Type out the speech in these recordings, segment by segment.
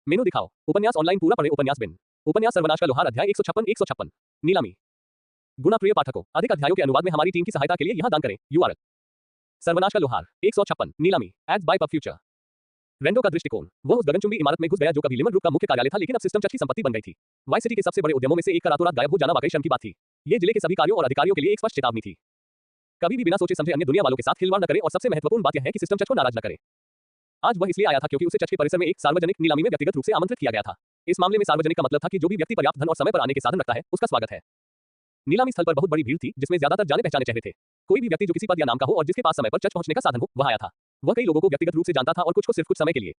मेनू दिखाओ। उपन्यास ऑनलाइन पूरा पढ़े। उपन्यास बिन। उपन्यास सर्वनाश का लोहार अध्याय 156। नीलामी। गुना प्रिय पाठकों, अधिक अध्यायों के अनुवाद में हमारी टीम की सहायता के लिए यहां दान करें। यूआरएल। सर्वनाश का लोहार 156। नीलामी। Ads by pub future. Rendo का दृष्टिकोण। वह उस गगनचुंबी इमारत में घुस गया जो कभी लिमन ग्रुप का मुख्य कार्यालय था, लेकिन अब सिस्टम चर्च की संपत्ति बन गई थी। वाई सिटी के सबसे बड़े उद्यमों में से एक का रातों रात गायब हो जाना वाकई शर्म की बात थी। ये जिले के सभी कार्यों और अधिकारियों के लिए एक स्पष्ट चेतावनी थी। कभी भी बिना सोचे समझे अन्य दुनिया वालों के साथ खिलवाड़ न करें, और सबसे महत्वपूर्ण बात यह है कि सिस्टम चर्च को नाराज न करें। आज वह इसलिए आया था क्योंकि उसे चर्च के परिसर में एक सार्वजनिक नीलामी में व्यक्तिगत रूप से आमंत्रित किया गया था। इस मामले में सार्वजनिक का मतलब था कि जो भी व्यक्ति पर्याप्त धन और समय पर आने के साधन रखता है, उसका स्वागत है। नीलामी स्थल पर बहुत बड़ी भीड़ थी, जिसमें ज्यादातर जाने पहचाने चेहरे थे। कोई भी व्यक्ति जो किसी पद या नाम का हो और जिसके पास समय पर चर्च पहुंचने का साधन हो, वह आया था। वह कई लोगों को व्यक्तिगत रूप से जानता था और कुछ को सिर्फ कुछ समय के लिए।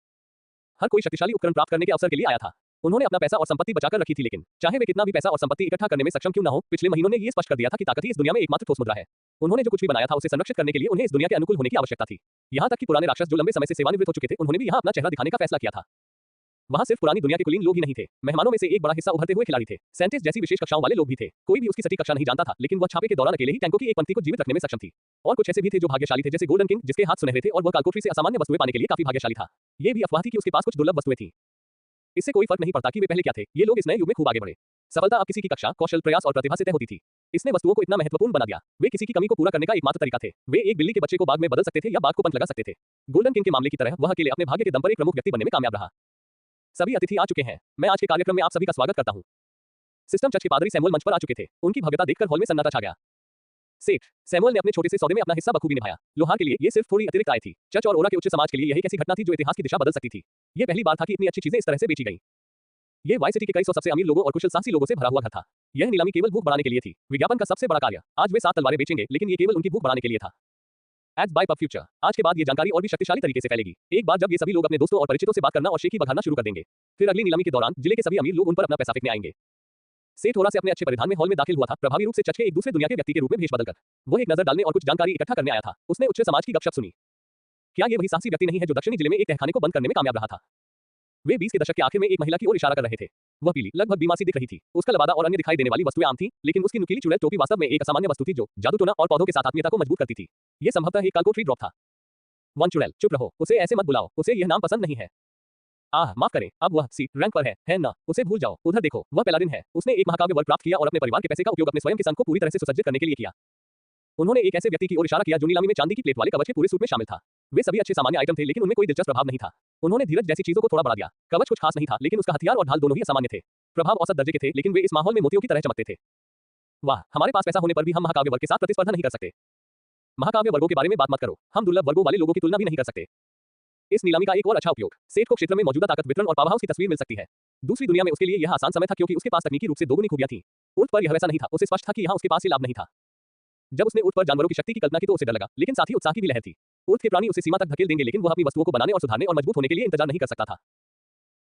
हर कोई शक्तिशाली उपकरण प्राप्त करने के अवसर के लिए आया था। उन्होंने अपना पैसा और संपत्ति बचाकर रखी थी, लेकिन चाहे वे कितना भी पैसा और संपत्ति इकट्ठा करने में सक्षम क्यों न हो, पिछले महीनों ने ये स्पष्ट कर दिया था कि ताकत ही इस दुनिया में एकमात्र ठोस मुद्रा है। उन्होंने जो कुछ भी बनाया था उसे संरक्षित करने के लिए उन्हें इस दुनिया के अनुकूल होने की आवश्यकता थी। यहाँ तक कि पुराने राक्षस जो लंबे समय से सेवानिवृत्त हो चुके थे, उन्होंने भी यहाँ अपना चेहरा दिखाने का फैसला किया था। वहाँ सिर्फ पुरानी दुनिया के कुलीन लोग ही नहीं थे, मेहमानों में से एक बड़ा हिस्सा उभरते हुए खिलाड़ी थे। सेंटिस्ट जैसी विशेष कक्षाओं वाले लोग भी थे। कोई भी उसकी सटीक कक्षा नहीं जानता था, लेकिन वह छापे के दौरान अकेले ही टैंकों की एक पंक्ति को जीवित रखने में सक्षम थी। और कुछ ऐसे भी थे जो भाग्यशाली थे, जैसे गोल्डन किंग, जिसके हाथ सुनहरे थे और वह कालकोठरी से असामान्य वस्तुएं पाने के लिए काफी भाग्यशाली था। ये भी अफवाह थी कि उसके पास कुछ दुर्लभ वस्तुएं थी। इससे कोई फर्क नहीं पड़ता कि वे पहले क्या थे, ये लोग इस नए युग में खूब आगे बढ़े। सफलता अब किसी की कक्षा, कौशल, प्रयास और प्रतिभा से तय होती थी। इसने वस्तुओं को इतना महत्वपूर्ण बना दिया। वे किसी की कमी को पूरा करने का एकमात्र तरीका थे। वे एक बिल्ली के बच्चे को बाग में बदल सकते थे या बाग को पंख लगा सकते थे। गोल्डन किंग के मामले की तरह वह अकेले अपने भाग्य के दम पर एक प्रमुख व्यक्ति बनने में कामयाब रहा। सभी अतिथि आ चुके हैं। मैं आज के कार्यक्रम में आप सभी का स्वागत करता हूँ। सिस्टम चर्च के पादरी सैमुअल मंच पर आ चुके थे। उनकी भव्यता देखकर हॉल में सन्नाटा छा गया। सेठ सैमुअल ने अपने छोटे से सौदे में अपना हिस्सा बखूबी निभाया। लोहार के लिए ये सिर्फ थोड़ी अतिरिक्त आय थी। चर्च और ओरा के उच्च समाज के लिए यह एक ऐसी घटना थी जो इतिहास की दिशा बदल सकती थी। ये पहली बार था कि इतनी अच्छी चीजें इस तरह से बेची गईं। ये वाई सिटी के कई सौ सबसे अमीर लोगों और कुशल साहसी लोगों से भरा हुआ घर था। यह नीलामी केवल भूख बढ़ाने के लिए थी। विज्ञापन का सबसे बड़ा कार्य। आज वे 7 तलवारें बेचेंगे, लेकिन ये केवल उनकी भूख बढ़ाने के लिए था। Ads by pub future. आज के बाद ये जानकारी और भी शक्तिशाली तरीके से फैलेगी। एक बार जब ये सभी लोग अपने दोस्तों और परिचितों से बात करना और शेखी बघारना शुरू कर देंगे, फिर अगली नीलामी के दौरान जिले के सभी अमीर लोग उन पर अपना पैसा फेंकने आएंगे। सेठ थोड़ा से अपने अच्छे परिधान में हॉल में दाखिल हुआ था, प्रभावी रूप से चर्च के एक दूसरे दुनिया के व्यक्ति के रूप में भेष बदलकर। वह एक नजर डालने और कुछ जानकारी इकट्ठा करने आया था। उसने उच्च समाज की गपशप सुनी। क्या ये वही साहसी व्यक्ति नहीं है जो दक्षिणी जिले में एक तहखाने को बंद करने में कामयाब रहा था? वे 20 के दशक के आखिर में एक महिला की ओर इशारा कर रहे थे। वह पीली, लगभग बीमासी दिख रही थी। उसका लबादा और अन्य दिखाई देने वाली वस्तुएं आम थीं, लेकिन उसकी नुकीली चुड़ैल टोपी वास्तव में एक असामान्य वस्तु थी जो जादू टोना और पौधों के साथ आत्मीयता को मजबूत करती थी। ये संभवतः एक कालकोठरी ड्रॉप था। वन चुड़ैल, चुप रहो, उसे ऐसे मत बुलाओ, उसे यह नाम पसंद नहीं है। माफ करें, अब वह सी रैंक पर है ना? उसे भूल जाओ। उधर देखो, वह पेलाडिन है। उसने एक महाकाव्य वर्ग प्राप्त किया और अपने परिवार के पैसे का उपयोग अपने स्वयं के संघ को पूरी तरह से सुसज्जित करने के लिए किया। उन्होंने एक ऐसे व्यक्ति की ओर इशारा किया जो नीलामी में चांदी की प्लेट वाले कवच के पूरे सूट में शामिल था। वे सभी अच्छे सामान्य आइटम थे, लेकिन उनमें कोई दिलचस्प प्रभाव नहीं था। उन्होंने धीरज जैसी चीजों को थोड़ा बढ़ा दिया। कवच कुछ खास नहीं था, लेकिन उसका हथियार और ढाल दोनों ही असामान्य थे। प्रभाव औसत दर्जे के थे, लेकिन वे इस माहौल में मोतियों की तरह चमकते थे। वाह, हमारे पास पैसा होने पर भी हम महाकाव्य वर्ग के साथ प्रतिस्पर्धा नहीं कर सकते। महाकाव्य वर्गों के बारे में बात मत करो, हम दुर्लभ वर्गों वाले लोगों की तुलना भी नहीं कर सकते। इस नीलामी का एक और अच्छा उपयोग, सेठ को क्षेत्र में मौजूदा ताकत वितरण और पावर हाउस की तस्वीर मिल सकती है। दूसरी दुनिया में उसके लिए यह आसान समय था क्योंकि उसके पास तकनीकी रूप से दोगुनी खूबियां थीं। ऊंट पर यह वैसा नहीं था। उसे स्पष्ट था कि यहाँ उसके पास ये लाभ नहीं था। जब उसने ऊंट पर जानवरों की शक्ति की कल्पना की तो उसे डर लगा, लेकिन साथ ही उत्साह की भी लहर थी। ऊंट के प्राणी उसे सीमा तक धकेल देंगे, लेकिन वह अपनी वस्तुओं को बनाने और सुधारने और मजबूत होने के लिए इंतजार नहीं कर सकता था।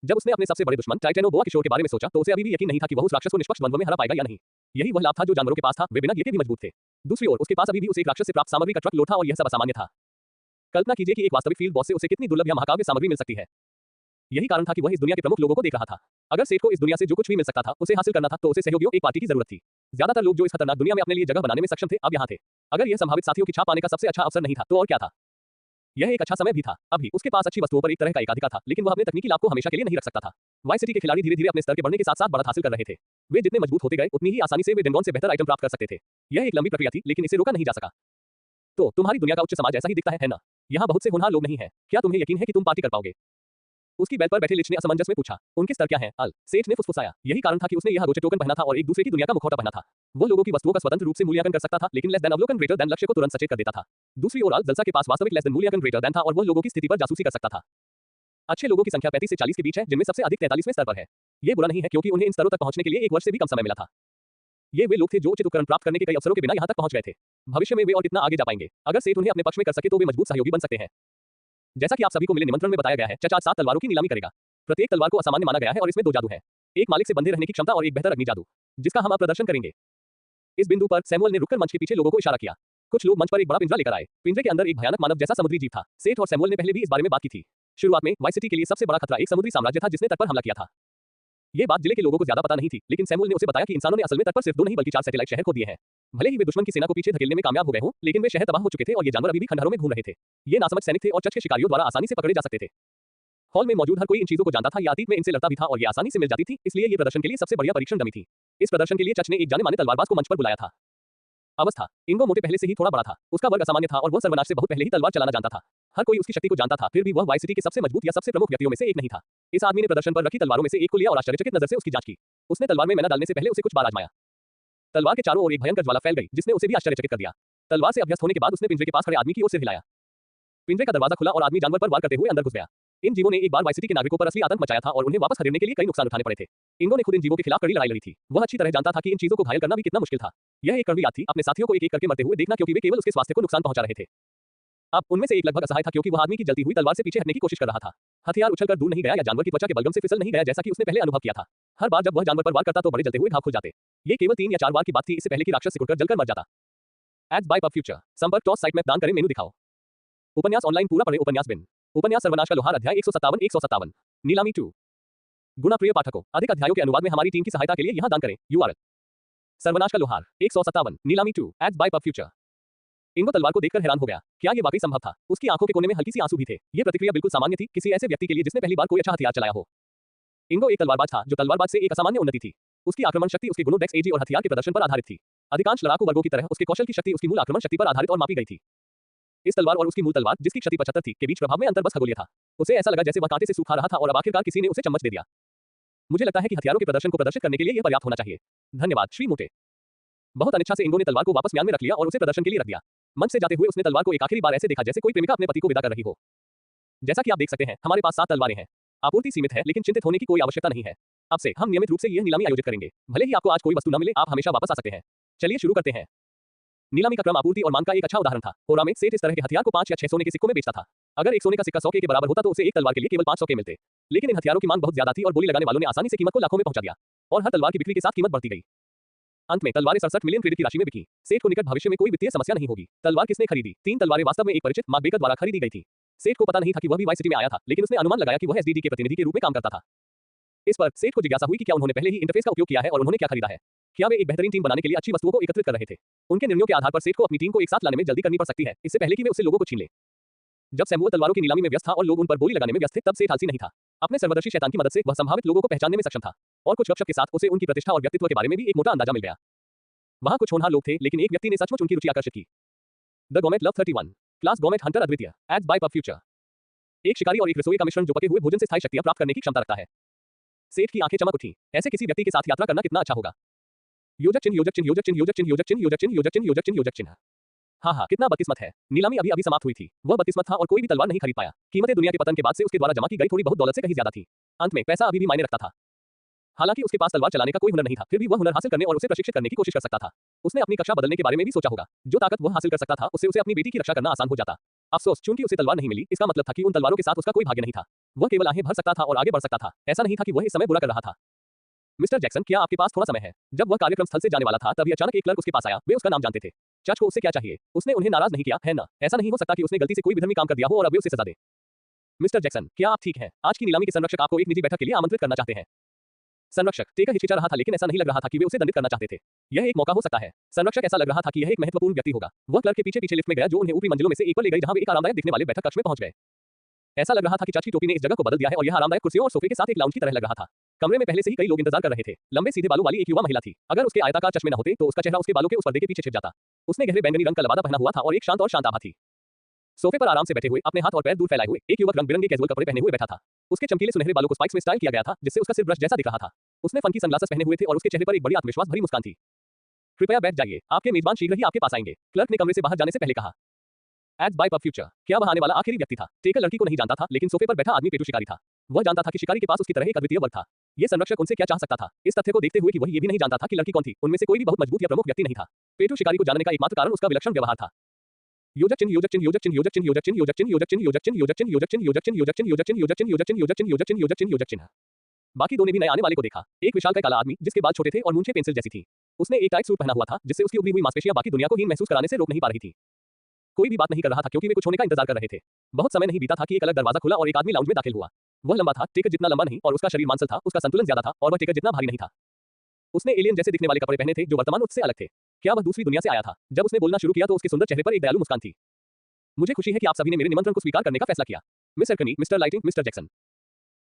जब उसने अपने सबसे बड़े दुश्मन टाइटेनोबोआ किशोर के बारे में सोचा तो उसे अभी भी यकीन नहीं था कि वह उस राक्षस को निष्पक्ष द्वंद्व में हरा पाएगा या नहीं। यही वह लाभ था जो जानवरों के पास था, वे बिना गिरे के भी मजबूत थे। दूसरी ओर उसके पास अभी भी उसे एक राक्षस से प्राप्त सामग्री का ट्रक लोड था और यह सब असामान्य था। कल्पना कीजिए कि एक वास्तविक फील्ड बॉस से उसे कितनी दुर्लभ या महाकाव्य सामग्री मिल सकती है। यही कारण था कि वह इस दुनिया के प्रमुख लोगों को देख रहा था। अगर सेठ को इस दुनिया से जो कुछ भी मिल सकता था उसे हासिल करना था, तो उसे सहयोगियों, एक पार्टी की जरूरत थी। ज्यादातर लोग जो इस खतरनाक दुनिया में अपने लिए जगह बनाने में सक्षम थे, अब यहाँ थे। अगर यह संभावित साथियों की छाप पाने का सबसे अच्छा अवसर नहीं था, तो और क्या था? यह एक अच्छा समय भी था। अभी उसके पास अच्छी वस्तुओं पर एक तरह का एकाधिकार था, लेकिन वह अपने तकनीकी लाभ को हमेशा के लिए नहीं रख सकता था। वाई सिटी के खिलाड़ी धीरे धीरे अपने स्तर के बढ़ने के साथ साथ बढ़त हासिल कर रहे थे। वे जितने मजबूत होते गए, उतनी ही आसानी से वे डेंगॉन से बेहतर आइटम प्राप्त कर सकते थे। यह एक लंबी प्रक्रिया थी, लेकिन इसे रोका नहीं जा सका। तो तुम्हारी दुनिया का उच्च समाज ऐसा ही दिखता है ना? यहाँ बहुत से होनहार लोग नहीं है। क्या तुम्हें यकीन है कि तुम पार्टी कर पाओगे? उसकी बैल पर बैठे लिच ने असमंजस में पूछा। उनके स्तर क्या हैं? सेठ ने फुसफुसाया। यही कारण था कि उसने यह रोचे टोकन पहना था और एक दूसरे की दुनिया का मुखौटा पहना था। वो लोगों की वस्तुओं का स्वतंत्र रूप से मूल्यांकन कर सकता था, लेकिन लेस देन अवलोकन ग्रेटर देन लक्ष्य को तुरंत सचेत कर देता था। दूसरी ओर जलसा के पास वास्तविक लेस देन मूल्यांकन ग्रेटर देन था और वो लोगों की स्थिति पर जासूसी कर सकता था। अच्छे लोगों की संख्या 35 से 40 के बीच है, जिनमें सबसे अधिक 43वें स्तर पर है। ये बुरा नहीं है क्योंकि उन्हें इन स्तरों तक पहुंचने के लिए 1 वर्ष से भी कम समय मिला था। ये वे लोग थे जो उचित उपकरण प्राप्त करने के कई अवसरों के बिना यहाँ तक पहुंच गए थे। भविष्य में वे और कितना आगे जा पाएंगे? अगर सेठ उन्हें अपने पक्ष में कर सके तो वे मजबूत सहयोगी बन सकते हैं। जैसा कि आप सभी को मिले निमंत्रण में बताया गया है, चर्च आज 7 तलवारों की नीलामी करेगा। प्रत्येक तलवार को असामान्य माना गया है और इसमें 2 जादू है। एक मालिक से बंधे रहने की क्षमता और एक बेहतर अग्नि जादू, जिसका हम अब प्रदर्शन करेंगे। इस बिंदु पर सैमुअल ने रुककर मंच के पीछे लोगों को इशारा किया। कुछ लोग मंच पर एक बड़ा पिंजरा लेकर आए। पिंजरे के अंदर एक भयानक मानव जैसा समुद्री जीव था। सेठ और सैमुअल ने पहले भी इस बारे में बात की थी। शुरुआत में वाई सिटी के लिए सबसे बड़ा खतरा एक समुद्री साम्राज्य था जिसने तट पर हमला किया था। ये बात जिले के लोगों को ज्यादा पता नहीं थी, लेकिन सैमुअल ने उसे बताया कि इंसानों ने असल में तट पर सिर्फ 2 नहीं बल्कि 4 सैटेलाइट शहर खो दिए हैं। भले ही वे दुश्मन की सेना को पीछे धकेलने में कामयाब हो गए हों, लेकिन वे शहर तबाह हो चुके थे और ये जानवर अभी भी खंडहरों में घूम रहे थे। ये नासमझ सैनिक थे और चर्च के शिकारियों द्वारा आसानी से पकड़े जा सकते थे। हॉल में मौजूद हर कोई इन चीजों को जानता था या अतीत में इनसे लड़ता भी था और ये आसानी से मिल जाती थी, इसलिए ये प्रदर्शन के लिए सबसे बढ़िया परीक्षण डमी थी। इस प्रदर्शन के लिए चच ने एक जाने माने तलवारबाज को मंच पर बुलाया था। अवस्था, इंगो मोटे पहले से ही थोड़ा बड़ा था, उसका वर्ग असामान्य था और वह सर्वनाश से बहुत पहले ही तलवार चलाना जानता था। हर कोई उसकी शक्ति को जानता था, फिर भी वह वाई सिटी के सबसे मजबूत या सबसे प्रमुख व्यक्तियों में से एक नहीं था। इस आदमी ने प्रदर्शन पर रखी तलवारों में से एक को लिया और आश्चर्यचकित नजर से उसकी जांच की। उसने तलवार में मैना डालने से पहले उसे कुछ बार आजमाया। तलवार के चारों ओर एक भयंकर ज्वाला फैल गई, जिसने उसे भी आश्चर्यचकित कर दिया। तलवार से अभ्यस्त होने के बाद उसने पिंजरे के पास खड़े आदमी की ओर सिर हिलाया। पिंजरे का दरवाजा खुला और आदमी जानवर पर वार करते हुए अंदर घुस गया। इन जीवों ने एक बार वाई सिटी के नागरिकों पर असली आतंक मचाया था और उन्हें वापस खदेड़ने के लिए कई नुकसान उठाने पड़े थे। इंगो ने खुद इन जीवों के खिलाफ कड़ी लड़ाई लड़ी थी। वह अच्छी तरह जानता था कि इन चीजों को घायल करना भी कितना मुश्किल था। यह एक कड़वी याद थी, अपने साथियों को एक एक करके मरते हुए देखना, क्योंकि वे केवल उसके स्वास्थ्य को नुकसान पहुंचा रहे थे। अब उनमें से एक लगभग असहाय था, क्योंकि वह आदमी की जलती हुई तलवार से पीछे हटने की कोशिश कर रहा था। हथियार उछलकर दूर नहीं गया या जानवर की त्वचा के बलगम से फिसल नहीं गया, जैसा कि उसने पहले अनुभव किया था। हर बार जब वह जानवर पर वार करता तो बड़े जलते हुए घाव खुल जाते। ये केवल 3 या 4 बार की बात थी, इससे पहले कि राक्षस सिकुड़कर जलकर मर जाता। Ads by pub future. संपर्क टॉस साइट में दान करें, मेनू दिखाओ। उपन्यास ऑनलाइन पूरा पढ़े। उपन्यास बिन। उपन्यास सर्वनाश का लोहार अध्याय 157। नीलामी 2। गुना प्रिय पाठकों, अधिक अध्यायों के अनुवाद में हमारी टीम की सहायता के लिए यहां दान करें। URL। सर्वनाश का लोहार 157। नीलामी 2। Ads by pub future. Ingo तलवार को देखकर हैरान हो गया। क्या ये वाकई संभव था? उसकी आंखों के कोने में हल्की सी आंसू भी थे। ये प्रतिक्रिया बिल्कुल सामान्य थी किसी ऐसे व्यक्ति के लिए जिसने पहली बार कोई अच्छा हथियार चलाया हो। इंगो एक तलवारबाज था, जो तलवारबाज से एक असामान्य उन्नति थी। उसकी आक्रमण शक्ति उसके गुणों डेक्स एजी और हथियार के प्रदर्शन पर आधारित थी। अधिकांश लड़ाकू वर्गों की तरह उसके कौशल की शक्ति उसकी मूल आक्रमण शक्ति पर आधारित और मापी गई थी। इस तलवार और उसकी मूल तलवार, जिसकी क्षति 75 थी, के बीच प्रभाव में अंतर बस खगोलीय था। उसे ऐसा लगा जैसे वह कांटे से सूखा रहा था और अब आखिरकार किसी ने उसे चम्मच दे दिया। मुझे लगता है कि हथियारों के प्रदर्शन को प्रदर्शित करने के लिए यह पर्याप्त होना चाहिए। धन्यवाद श्री मोटे। बहुत अनिच्छा से इंगो ने तलवार को वापस म्यान में रख लिया और उसे प्रदर्शन के लिए रख दिया। मंच से जाते हुए उसने तलवार को एक आखिरी बार ऐसे देखा जैसे कोई प्रेमिका अपने पति को विदा कर रही हो। जैसा कि आप देख सकते हैं, हमारे पास 7 तलवारें हैं। आपूर्ति सीमित है, लेकिन चिंतित होने की कोई आवश्यकता नहीं है। अब से हम नियमित रूप से यह नीलामी आयोजित करेंगे। भले ही आपको आज कोई वस्तु न मिले, आप हमेशा वापस आ सकते हैं। चलिए शुरू करते हैं। नीलामी का क्रम आपूर्ति और मांग का एक अच्छा उदाहरण था। होरा में सेठ इस तरह के हथियार को 5 या 6 सोने के सिक्कों में बेचता था। अगर एक सोने का सिक्का 100 के बराबर होता तो उसे एक तलवार के लिए केवल 500 के मिलते। लेकिन इन हथियारों की मांग बहुत ज्यादा थी और बोली लगाने वालों ने आसानी से कीमत को लाखों में पहुंचा दिया और हर तलवार की बिक्री के साथ कीमत बढ़ती गई। अंत में तलवारें 67 मिलियन क्रेडिट की राशि में बिकी। सेठ को निकट भविष्य में कोई वित्तीय समस्या नहीं होगी। तलवार किसने खरीदी? 3 तलवारें वास्तव में एक परिचित मार्क बेकर द्वारा खरीदी गई थी। सेठ को पता नहीं था कि वह भी वाई सिटी में आया था, लेकिन उसने अनुमान लगाया कि वह एसडीडी के प्रतिनिधि के रूप में काम करता था। इस पर सेठ को जिज्ञासा हुई कि क्या उन्होंने पहले ही इंटरफेस का उपयोग किया है और उन्होंने क्या खरीदा है। क्या वे एक बेहतरीन टीम बनाने के लिए अच्छी वस्तुओं को एकत्रित कर रहे थे? उनके निर्णयों के आधार पर सेठ को अपनी टीम को एक साथ लाने में जल्दी करनी पड़ सकती है, इससे पहले कि वे उससे लोगों को छीन ले। जब सैमुअल तलवारों की नीलामी में व्यस्त था और लोग उन पर बोली लगाने में व्यस्त थे, तब सेठ आलसी नहीं था। अपने सर्वदर्शी शैतान की मदद से वह संभावित लोगों को पहचानने में सक्षम था और कुछ गपशप के साथ उसे उनकी प्रतिष्ठा और व्यक्तित्व के बारे में भी एक मोटा अंदाजा मिल गया। वहां कुछ होनहार लोग थे, लेकिन एक व्यक्ति ने सचमुच उनकी रुचि आकर्षित की। The gourmet love 31। Class gourmet hunter अद्वितीय। Ads by pub future. एक शिकारी और एक रसोई का मिश्रण जो पके हुए भोजन से स्थायी शक्तियां प्राप्त करने की क्षमता रखता है। सेठ की आंखें चमक उठी। ऐसे किसी व्यक्ति के साथ यात्रा करना कितना अच्छा होगा। योजक चिन्ह योजक चिन्ह योजक चिन्ह योजक चिन्ह योजक चिन्ह योजक चिन्ह योजक चिन्ह योजक चिन्ह योजक चिन्ह। हाँ, कितना बदकिस्मत है। नीलामी अभी अभी समाप्त हुई थी। वह बदकिस्मत था और कोई भी तलवार नहीं खरीद पाया। कीमतें दुनिया के पतन के बाद से उसके द्वारा जमा की गई थोड़ी बहुत दौलत से कहीं ज्यादा थी। अंत में पैसा अभी भी मायने रखता था। हालांकि उसके पास तलवार चलाने का कोई हुनर नहीं था, फिर भी वह हुनर हासिल करने और उसे प्रशिक्षित करने की कोशिश कर सकता था। उसने अपनी कक्षा बदलने के बारे में भी सोचा होगा। जो ताकत वह हासिल कर सकता था, उससे उसे अपनी बेटी की रक्षा करना आसान हो जाता। अफसोस, चूंकि उसे तलवार नहीं मिली, इसका मतलब था कि उन तलवारों के साथ उसका कोई भाग्य नहीं था। वह केवल आहें भर सकता था और आगे बढ़ सकता था। ऐसा नहीं था कि वह इस समय बुरा कर रहा था। मिस्टर जैक्सन, क्या आपके पास थोड़ा समय है? जब वह कार्यक्रम स्थल से जाने वाला था, तभी अचानक एक क्लर्क उसके पास आया। वे उसका नाम जानते थे। चर्च को उससे क्या चाहिए? उसने उन्हें नाराज नहीं किया, है ना? ऐसा नहीं हो सकता कि उसने गलती से कोई विधर्मी काम कर दिया हो और अब वे उसे सजा दे। मिस्टर जैक्सन, क्या आप ठीक हैं? आज की नीलामी के संरक्षक आपको एक निजी बैठक के लिए आमंत्रित करना चाहते हैं। संरक्षक टेकर हिचकिचा रहा था, लेकिन ऐसा नहीं लग रहा था कि वे उसे दंडित करना चाहते थे। यह एक मौका हो सकता है। संरक्षक ऐसा लग रहा था कि यह एक महत्वपूर्ण व्यक्ति होगा। वह क्लर्क के पीछे पीछे लिफ्ट में गया, जो उन्हें ऊपरी मंजिलों में से एक पर ले गई, जहां वे एक आरामदायक दिखने वाले बैठक कक्ष में पहुंच गए। ऐसा लग रहा था कि चाची टोपी ने इस जगह को बदल दिया है और यह आरामदायक कुर्सियों और सोफे के साथ एक लाउंज की तरह लग रहा था। कमरे में पहले से ही कई लोग इंतजार कर रहे थे। लंबे सीधे बालों वाली एक युवा महिला थी। अगर उसके आयताकार चश्मे न होते तो उसका चेहरा उसके बालों के उस पर्दे के पीछे छिप जाता। उसने गहरे बैंगनी रंग का लबादा पहना हुआ था और एक शांत और शांत आभा थी। सोफे पर आराम से बैठे हुए, अपने हाथ और पैर दूर फैलाए हुए, एक युवक रंग बिरंगे कैजुअल कपड़े पहने हुए बैठा था। उसके चमकीले सुनहरे बालों को स्पाइक्स में स्टाइल किया गया था, जिससे उसका सिर ब्रश जैसा दिख रहा था। उसने फंकी सनग्लासेस पहने हुए थे और उसके चेहरे पर एक बड़ी आत्मविश्वास भरी मुस्कान थी। कृपया बैठ जाइए, आपके मेजबान शीघ्र ही आपके पास आएंगे, क्लर्क ने कमरे से बाहर जाने से पहले कहा। Ads by pub future. क्या वह आने वाला आखिरी व्यक्ति था? टेकर लड़की को नहीं जानता था, लेकिन सोफे पर बैठा आदमी पेटू शिकारी था। वह जानता था कि शिकारी के पास उसकी तरह एक अद्वितीय वर्ग था। ये संरक्षक उनसे क्या चाह सकता था? इस तथ्य को देखते हुए कि वह ये भी नहीं जानता था कि लड़की कौन थी, उनमें से कोई भी बहुत मजबूत या प्रमुख व्यक्ति नहीं था। पेटू शिकारी को जानने का एकमात्र कारण उसका विलक्षण व्यवहार था। योजक चिन्ह योजक चिन्ह योजक चिन्ह योजक चिन्ह योजक चिन्ह योजक चिन्ह योजक चिन्ह योजक चिन्ह योजक चिन्ह योजक चिन्ह योजक चिन्ह योजक चिन्ह योजक चिन्ह योजक चिन्ह योजक चिन्ह योजक चिन्ह योजक चिन्ह योजक चिन्ह योजक चिन्ह। बाकी दो ने भी नए आने वाले को देखा। एक विशालकाय काला आदमी, जिसके बाल छोटे थे और मूंछें पेंसिल जैसी थी। उसने एक टाइट सूट पहना हुआ था, जिससे उसकी उभरी हुई मांसपेशियां बाकी दुनिया को हीन महसूस कराने से रोक नहीं पा रही थी। कोई भी बात नहीं कर रहा था, क्योंकि वे कुछ होने का इंतजार कर रहे थे। बहुत समय नहीं बीता था कि एक अलग दरवाजा खुला और एक आदमी लाउंज में दाखिल हुआ। वह लंबा था, टेकर जितना लंबा नहीं, और उसका शरीर मांसल था। उसका संतुलन ज्यादा था और वह टेकर जितना भारी नहीं था। उसने एलियन जैसे दिखने वाले कपड़े पहने थे, जो वर्तमान उससे अलग थे। क्या वह दूसरी दुनिया से आया था? जब उसने बोलना शुरू किया तो उसके सुंदर चेहरे पर एक दयालु मुस्कान थी। मुझे खुशी है कि आप सभी ने मेरे निमंत्रण को स्वीकार करने का फैसला किया। मिस अर्कनी, मिस्टर लाइटिंग, मिस्टर जैक्सन।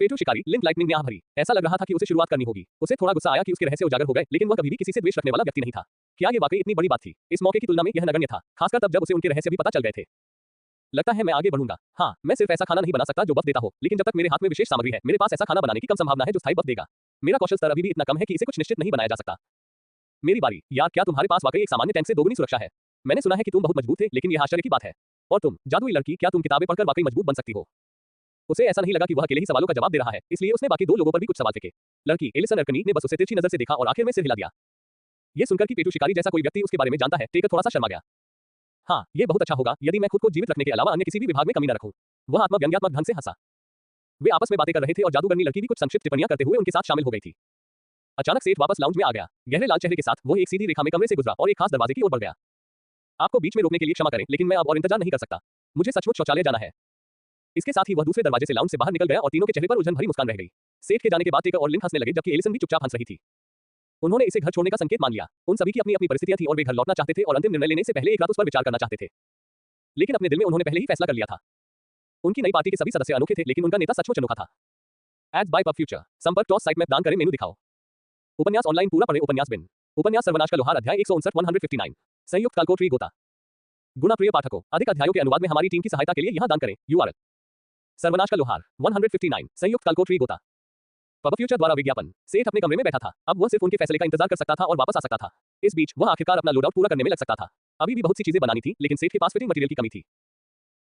पेटू शिकारी लिंक लाइटनिंग ने आह भरी। ऐसा लग रहा था कि उसे शुरुआत करनी होगी। उसे थोड़ा गुस्सा आया कि उसके रहस्य उजागर हो गए, लेकिन वह कभी भी किसी से द्वेष रखने वाला व्यक्ति नहीं था। क्या ये वाकई इतनी बड़ी बात थी? इस मौके की तुलना में यह नगण्य था, खासकर तब जब उसे उनके रहस्य भी पता चल गए थे। लगता है मैं आगे बढ़ूंगा। हाँ, मैं सिर्फ ऐसा खाना नहीं बना सकता जो बफ देता हो, लेकिन जब तक मेरे हाथ में विशेष सामग्री है, मेरे पास ऐसा खाना बनाने की कम संभावना है जो स्थायी बफ देगा। मेरा कौशल स्तर अभी भी इतना कम है कि इसे कुछ निश्चित नहीं बनाया जा सकता। मेरी बारी। यार, क्या तुम्हारे पास वाकई एक सामान्य टैंक से दोगुनी सुरक्षा है? मैंने सुना है कि तुम बहुत मजबूत थे, लेकिन यह आश्चर्य की बात है। और तुम, जादुई लड़की, क्या तुम किताबें पढ़कर वाकई मजबूत बन सकती हो? उसे ऐसा नहीं लगा कि वह अकेले ही सवालों का जवाब दे रहा है, इसलिए उसने बाकी दो लोगों पर भी कुछ सवाल फेंके। लड़की एलिसन अर्कनी ने बस उसे तिरछी नजर से देखा और आखिर में सिर हिला दिया। ये सुनकर कि पेटू शिकारी जैसा कोई व्यक्ति उसके बारे में जानता है, टेकर थोड़ा सा शर्मा गया। हाँ, ये बहुत अच्छा होगा यदि मैं खुद को जीवित रखने के अलावा अन्य किसी भी विभाग में कमी न रखूं। वह आत्मव्यंग्यात्मक ढंग से हंसा। वे आपस में बातें कर रहे थे और जादूगरनी लड़की भी कुछ संक्षिप्त टिप्पणियां करते हुए उनके साथ शामिल हो गई थी। अचानक सेठ वापस लाउंज में आ गया। गहरे लाल चेहरे के साथ वो एक सीधी रेखा में कमरे से गुजरा और एक खास दरवाजे की ओर बढ़ गया। आपको बीच में रोकने के लिए क्षमा करें, लेकिन मैं अब और इंतजार नहीं कर सकता। मुझे सचमुच शौचालय जाना है। इसके साथ ही वह दूसरे दरवाजे से लाउंज से बाहर निकल गया और तीनों के चेहरे पर उलझन भरी मुस्कान रह गई। सेठ के जाने के बाद टेकर और लिंक हंसने लगे, जबकि एलिसन भी चुपचाप हंस रही थी। उन्होंने इसे घर छोड़ने का संकेत मान लिया। उन सभी की अपनी अपनी परिस्थितियां थी और वे घर लौटना चाहते थे और अंतिम निर्णय लेने से पहले एक रात उस पर विचार करना चाहते थे। लेकिन अपने दिल में उन्होंने पहले ही फैसला कर लिया था। उनकी नई पार्टी के सभी सदस्य अनोखे थे, लेकिन उनका नेता सचमुच अनोखा था। Ads by pub future. संपर्क टॉस साइट मैप दान करें, मेनू दिखाओ। उपन्यास ऑनलाइन पूरा पढ़ें। उपन्यास बिन। उपन्यास सर्वनाश का लोहार अध्याय 159 संयुक्त कालकोटरी गोता। गुना प्रिय पाठकों, अधिक अध्यायों के अनुवाद में हमारी टीम की सहायता के लिए यहां दान करें। URL सर्वनाश का लोहार 159 संयुक्त कालकोटरी गोता। पब फ्यूचर द्वारा विज्ञापन। सेठ अपने कमरे में बैठा था। अब वह सिर्फ उनके फैसले का इंतजार कर सकता था और वापस आ सकता था। इस बीच वह आखिरकार अपना लोडआउट पूरा करने में लग सकता था। अभी भी बहुत सी चीजें बनानी थी, लेकिन सेठ के पास फिटिंग मटेरियल की कमी थी।